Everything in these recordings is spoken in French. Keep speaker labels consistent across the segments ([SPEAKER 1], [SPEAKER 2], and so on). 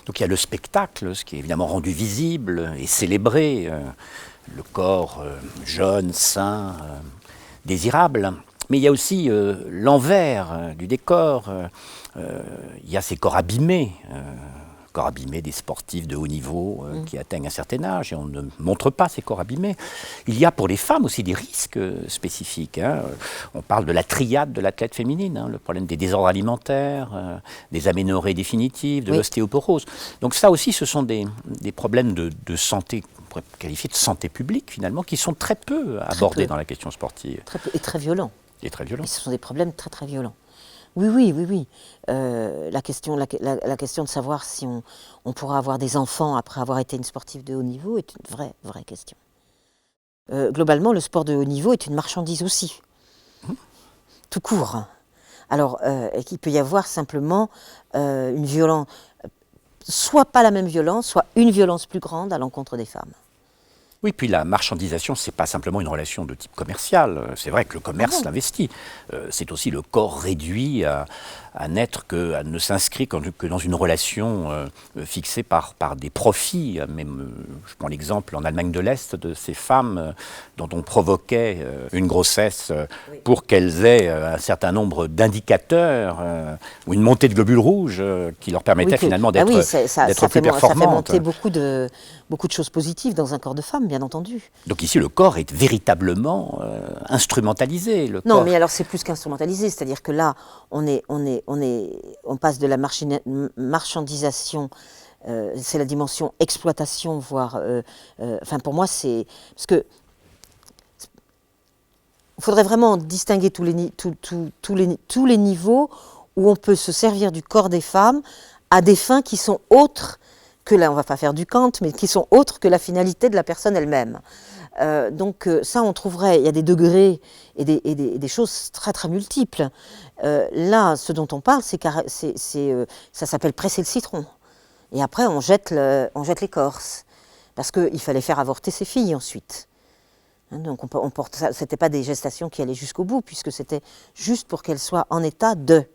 [SPEAKER 1] Donc il y a le spectacle, ce qui est évidemment rendu visible et célébré, le corps jeune, sain, désirable. Mais il y a aussi l'envers du décor, il y a ces corps abîmés des sportifs de haut niveau qui atteignent un certain âge, et on ne montre pas ces corps abîmés. Il y a pour les femmes aussi des risques spécifiques. On parle de la triade de l'athlète féminine, le problème des désordres alimentaires, des aménorrhées définitives, de l'ostéoporose. Donc ça aussi, ce sont des problèmes de santé, on pourrait qualifier de santé publique finalement, qui sont très peu abordés dans la question sportive.
[SPEAKER 2] Très peu, et très violents.
[SPEAKER 1] Et très violents.
[SPEAKER 2] Et ce sont des problèmes très très violents. Oui. La question de savoir si on pourra avoir des enfants après avoir été une sportive de haut niveau est une vraie question. Globalement, le sport de haut niveau est une marchandise aussi, tout court. Alors, il peut y avoir simplement une violence, soit pas la même violence, soit une violence plus grande à l'encontre des femmes.
[SPEAKER 1] Oui, puis la marchandisation, ce n'est pas simplement une relation de type commercial. C'est vrai que le commerce l'investit. C'est aussi le corps réduit à ne s'inscrire que dans une relation fixée par des profits. Même, je prends l'exemple en Allemagne de l'Est de ces femmes dont on provoquait une grossesse pour qu'elles aient un certain nombre d'indicateurs ou une montée de globules rouges qui leur permettait finalement d'être plus performantes.
[SPEAKER 2] Ça fait monter beaucoup de choses positives dans un corps de femme, bien entendu.
[SPEAKER 1] Donc ici, le corps est véritablement instrumentalisé.
[SPEAKER 2] Non, mais alors c'est plus qu'instrumentalisé, c'est-à-dire que là, on passe de la marchandisation, c'est la dimension exploitation, voire... enfin, pour moi, c'est... Parce que il faudrait vraiment distinguer tous les niveaux où on peut se servir du corps des femmes à des fins qui sont autres que là, on ne va pas faire du Kant, mais qui sont autres que la finalité de la personne elle-même. Donc ça, on trouverait, il y a des degrés et des choses très très multiples. Là, ce dont on parle, ça s'appelle presser le citron. Et après, on jette l'écorce. Parce qu'il fallait faire avorter ses filles ensuite. Donc ce n'était pas des gestations qui allaient jusqu'au bout, puisque c'était juste pour qu'elles soient en état de.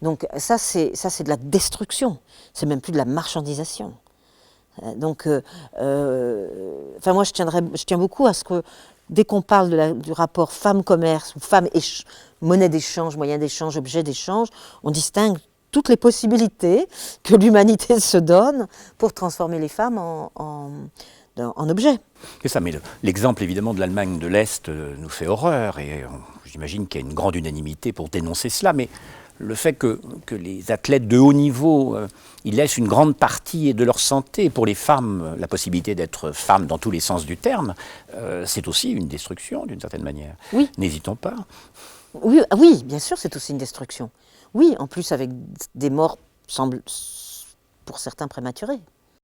[SPEAKER 2] Donc ça, c'est de la destruction. C'est même plus de la marchandisation. Donc, moi, je tiens beaucoup à ce que, dès qu'on parle du rapport femme-commerce, ou monnaie d'échange, moyen d'échange, objet d'échange, on distingue toutes les possibilités que l'humanité se donne pour transformer les femmes en objets.
[SPEAKER 1] C'est ça, mais l'exemple évidemment de l'Allemagne de l'Est nous fait horreur, et j'imagine qu'il y a une grande unanimité pour dénoncer cela, mais le fait que les athlètes de haut niveau, ils laissent une grande partie de leur santé, pour les femmes, la possibilité d'être femmes dans tous les sens du terme, c'est aussi une destruction d'une certaine manière.
[SPEAKER 2] Oui.
[SPEAKER 1] N'hésitons pas.
[SPEAKER 2] Oui, bien sûr, c'est aussi une destruction. Oui, en plus avec des morts, semble pour certains prématurées.